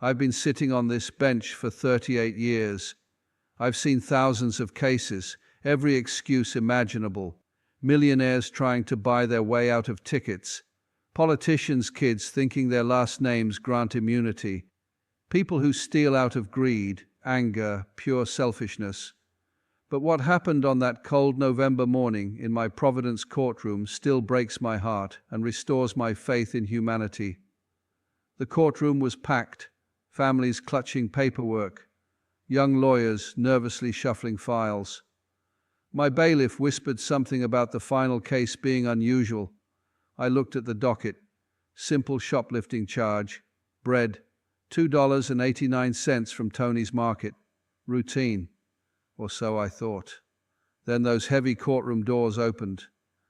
I've been sitting on this bench for 38 years. I've seen thousands of cases, every excuse imaginable. Millionaires trying to buy their way out of tickets. Politicians' kids thinking their last names grant immunity. People who steal out of greed, anger, pure selfishness. But what happened on that cold November morning in my Providence courtroom still breaks my heart and restores my faith in humanity. The courtroom was packed, families clutching paperwork, young lawyers nervously shuffling files. My bailiff whispered something about the final case being unusual. I looked at the docket. Simple shoplifting charge. Bread. $2.89 from Tony's Market. Routine. Or so I thought. Then those heavy courtroom doors opened,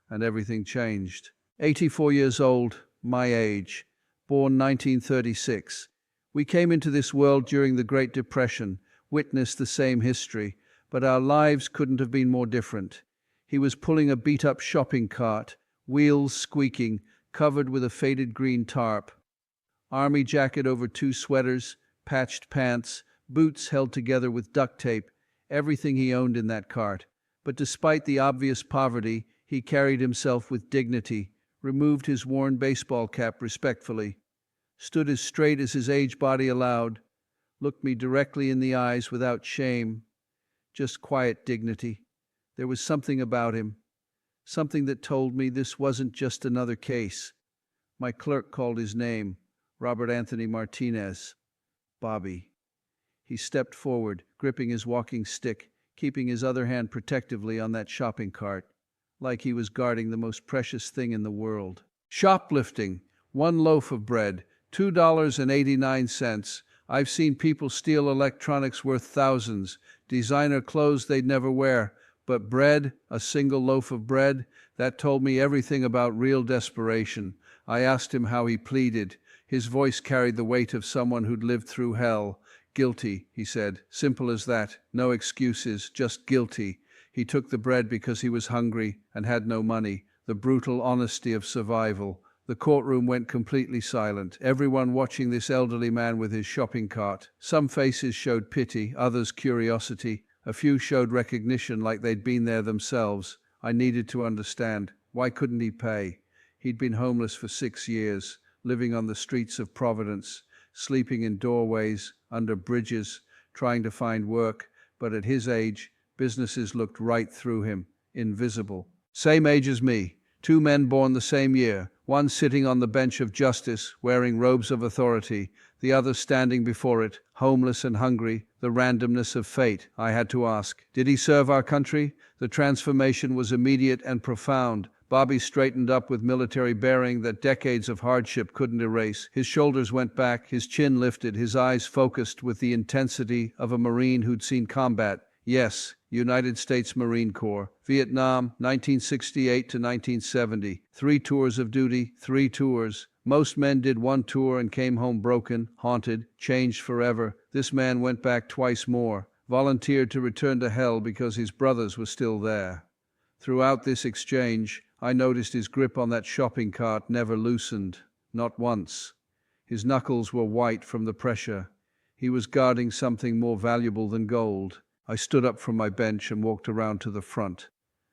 and everything changed. 84 years old, my age, born 1936. We came into this world during the Great Depression, witnessed the same history, but our lives couldn't have been more different. He was pulling a beat-up shopping cart, wheels squeaking, covered with a faded green tarp. Army jacket over 2 sweaters, patched pants, boots held together with duct tape, everything he owned in that cart. But despite the obvious poverty, he carried himself with dignity, removed his worn baseball cap respectfully, stood as straight as his aged body allowed, looked me directly in the eyes without shame, just quiet dignity. There was something about him, something that told me this wasn't just another case. My clerk called his name, Robert Anthony Martinez. Bobby. He stepped forward, gripping his walking stick, keeping his other hand protectively on that shopping cart, like he was guarding the most precious thing in the world. Shoplifting. 1 loaf of bread, $2.89. I've seen people steal electronics worth thousands, designer clothes they'd never wear, but bread, a single loaf of bread, that told me everything about real desperation. I asked him how he pleaded. His voice carried the weight of someone who'd lived through hell. Guilty, he said. Simple as that. No excuses, just guilty. He took the bread because he was hungry and had no money. The brutal honesty of survival. The courtroom went completely silent, everyone watching this elderly man with his shopping cart. Some faces showed pity, others curiosity. A few showed recognition like they'd been there themselves. I needed to understand. Why couldn't he pay? He'd been homeless for 6 years, living on the streets of Providence, sleeping in doorways, under bridges, trying to find work, but at his age, businesses looked right through him, invisible. Same age as me, 2 men born the same year, one sitting on the bench of justice, wearing robes of authority, the other standing before it, homeless and hungry, the randomness of fate. I had to ask, did he serve our country? The transformation was immediate and profound. Bobby straightened up with military bearing that decades of hardship couldn't erase. His shoulders went back, his chin lifted, his eyes focused with the intensity of a Marine who'd seen combat. Yes, United States Marine Corps. Vietnam, 1968 to 1970. 3 tours of duty, 3 tours. Most men did 1 tour and came home broken, haunted, changed forever. This man went back twice more, volunteered to return to hell because his brothers were still there. Throughout this exchange, I noticed his grip on that shopping cart never loosened, not once. His knuckles were white from the pressure. He was guarding something more valuable than gold. I stood up from my bench and walked around to the front.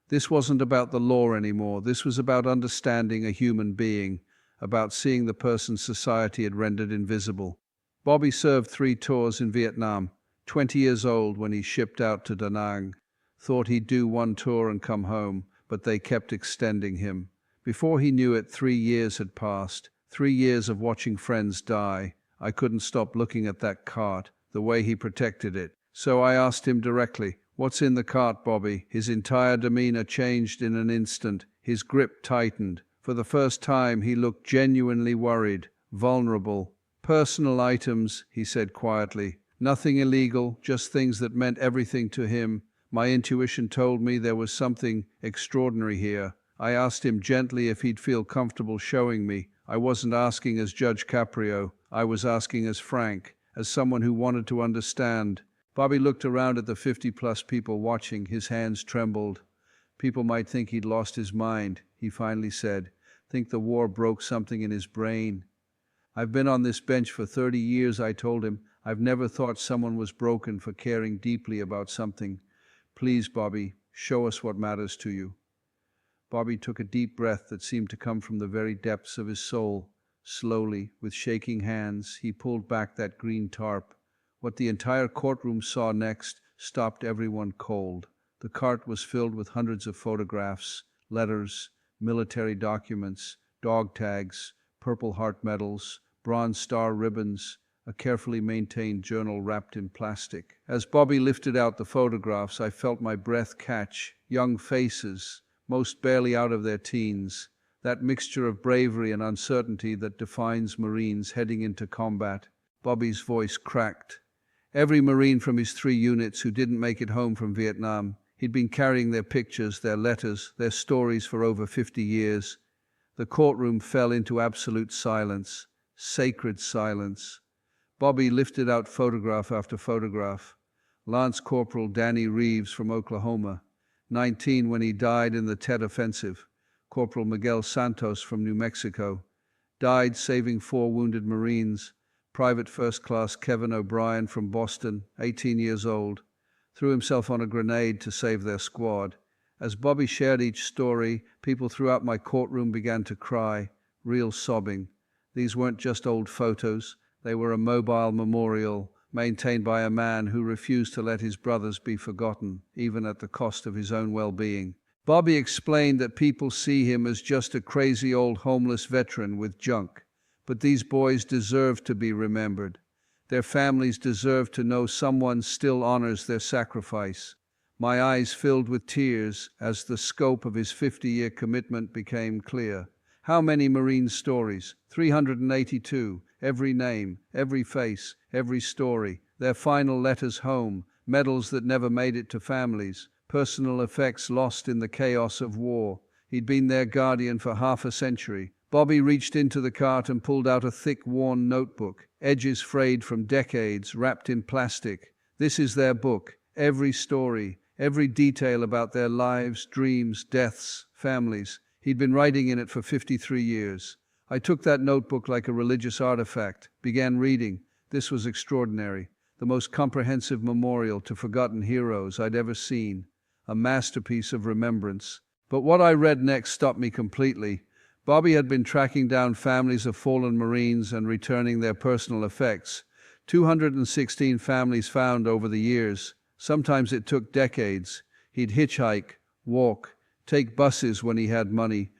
This wasn't about the law anymore. This was about understanding a human being, about seeing the person society had rendered invisible. Bobby served 3 tours in Vietnam, 20 years old when he shipped out to Da Nang. Thought he'd do 1 tour and come home, but they kept extending him. Before he knew it, 3 years had passed, 3 years of watching friends die. I couldn't stop looking at that cart, the way he protected it. So I asked him directly, "What's in the cart, Bobby?" His entire demeanor changed in an instant. His grip tightened. For the first time, he looked genuinely worried, vulnerable. "Personal items," he said quietly. "Nothing illegal, just things that meant everything to him." My intuition told me there was something extraordinary here. I asked him gently if he'd feel comfortable showing me. I wasn't asking as Judge Caprio. I was asking as Frank, as someone who wanted to understand. Bobby looked around at the 50-plus people watching. His hands trembled. "People might think he'd lost his mind," he finally said. "Think the war broke something in his brain." I've been on this bench for 30 years, I told him. I've never thought someone was broken for caring deeply about something. Please, Bobby, show us what matters to you. Bobby took a deep breath that seemed to come from the very depths of his soul. Slowly, with shaking hands, he pulled back that green tarp. What the entire courtroom saw next stopped everyone cold. The cart was filled with hundreds of photographs, letters, military documents, dog tags, Purple Heart medals, Bronze Star ribbons, a carefully maintained journal wrapped in plastic. As Bobby lifted out the photographs, I felt my breath catch. Young faces, most barely out of their teens, that mixture of bravery and uncertainty that defines Marines heading into combat. Bobby's voice cracked. Every Marine from his 3 units who didn't make it home from Vietnam, he'd been carrying their pictures, their letters, their stories for over 50 years. The courtroom fell into absolute silence, sacred silence. Bobby lifted out photograph after photograph. Lance Corporal Danny Reeves from Oklahoma, 19 when he died in the Tet Offensive. Corporal Miguel Santos from New Mexico, died saving 4 wounded Marines. Private First Class Kevin O'Brien from Boston, 18 years old, threw himself on a grenade to save their squad. As Bobby shared each story, people throughout my courtroom began to cry, real sobbing. These weren't just old photos, they were a mobile memorial maintained by a man who refused to let his brothers be forgotten, even at the cost of his own well-being. Bobby explained that people see him as just a crazy old homeless veteran with junk. But these boys deserve to be remembered. Their families deserve to know someone still honors their sacrifice. My eyes filled with tears as the scope of his 50-year commitment became clear. How many Marine stories? 382. Every name, every face, every story. Their final letters home, medals that never made it to families, personal effects lost in the chaos of war. He'd been their guardian for half a century. Bobby reached into the cart and pulled out a thick, worn notebook, edges frayed from decades, wrapped in plastic. This is their book. Every story, every detail about their lives, dreams, deaths, families. He'd been writing in it for 53 years. I took that notebook like a religious artifact, began reading. This was extraordinary. The most comprehensive memorial to forgotten heroes I'd ever seen. A masterpiece of remembrance. But what I read next stopped me completely. Bobby had been tracking down families of fallen Marines and returning their personal effects. 216 families found over the years. Sometimes it took decades. He'd hitchhike, walk, take buses when he had money,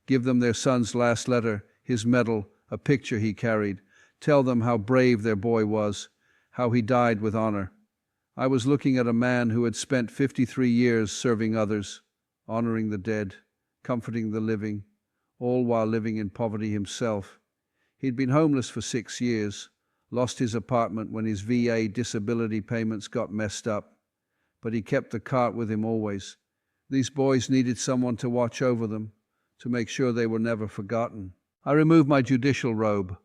give them their son's last letter, his medal, a picture he carried, tell them how brave their boy was, how he died with honor. I was looking at a man who had spent 53 years serving others, honoring the dead, comforting the living, all while living in poverty himself. He'd been homeless for 6 years, lost his apartment when his VA disability payments got messed up. But he kept the cart with him always. These boys needed someone to watch over them, to make sure they were never forgotten. I removed my judicial robe,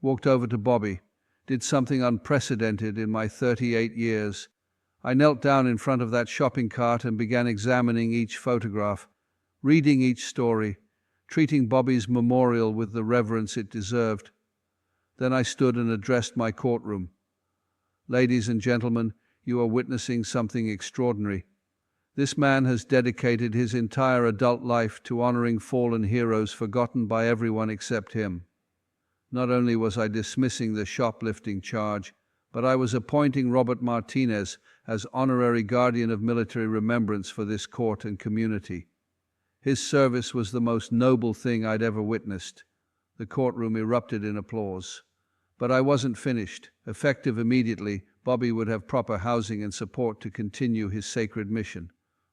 walked over to Bobby, did something unprecedented in my 38 years. I knelt down in front of that shopping cart and began examining each photograph, reading each story, treating Bobby's memorial with the reverence it deserved. Then I stood and addressed my courtroom. Ladies and gentlemen, you are witnessing something extraordinary. This man has dedicated his entire adult life to honoring fallen heroes forgotten by everyone except him. Not only was I dismissing the shoplifting charge, but I was appointing Robert Martinez as honorary guardian of military remembrance for this court and community. His service was the most noble thing I'd ever witnessed. The courtroom erupted in applause. But I wasn't finished. Effective immediately, Bobby would have proper housing and support to continue his sacred mission.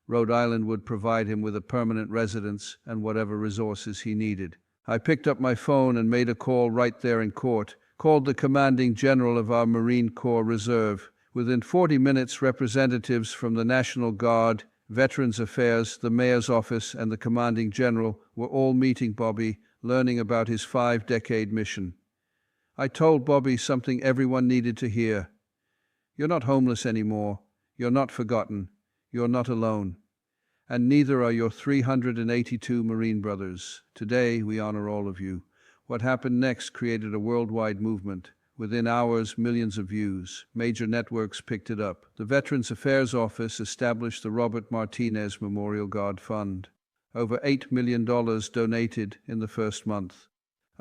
Rhode Island would provide him with a permanent residence and whatever resources he needed. I picked up my phone and made a call right there in court, called the commanding general of our Marine Corps Reserve. Within 40 minutes, representatives from the National Guard, Veterans Affairs, the Mayor's Office, and the Commanding General were all meeting Bobby, learning about his 5-decade mission. I told Bobby something everyone needed to hear. You're not homeless anymore. You're not forgotten. You're not alone. And neither are your 382 Marine brothers. Today we honor all of you. What happened next created a worldwide movement. Within hours, millions of views. Major networks picked it up. The Veterans Affairs Office established the Robert Martinez Memorial Guard Fund. Over $8 million donated in the first month.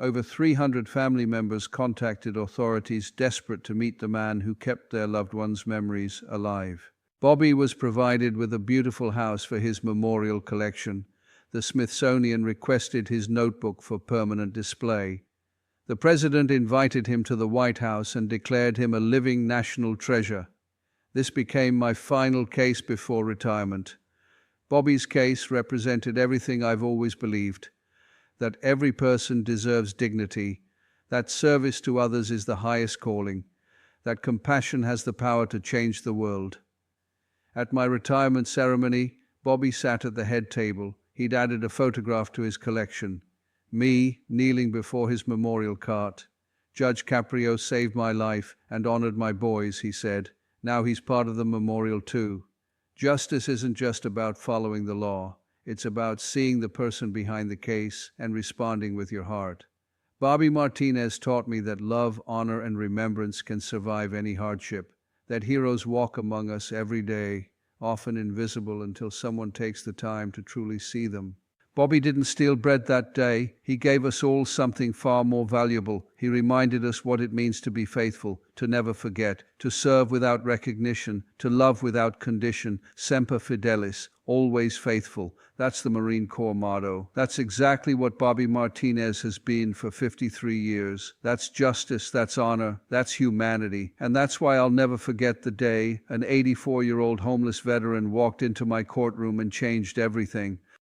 Over 300 family members contacted authorities desperate to meet the man who kept their loved ones' memories alive. Bobby was provided with a beautiful house for his memorial collection. The Smithsonian requested his notebook for permanent display. The president invited him to the White House and declared him a living national treasure. This became my final case before retirement. Bobby's case represented everything I've always believed, that every person deserves dignity, that service to others is the highest calling, that compassion has the power to change the world. At my retirement ceremony, Bobby sat at the head table. He'd added a photograph to his collection. Me, kneeling before his memorial cart. Judge Caprio saved my life and honored my boys, he said. Now he's part of the memorial too. Justice isn't just about following the law. It's about seeing the person behind the case and responding with your heart. Bobby Martinez taught me that love, honor, and remembrance can survive any hardship, that heroes walk among us every day, often invisible until someone takes the time to truly see them. Bobby didn't steal bread that day. He gave us all something far more valuable. He reminded us what it means to be faithful, to never forget, to serve without recognition, to love without condition, semper fidelis, always faithful. That's the Marine Corps motto. That's exactly what Bobby Martinez has been for 53 years. That's justice, that's honor, that's humanity. And that's why I'll never forget the day an 84-year-old homeless veteran walked into my courtroom and changed everything.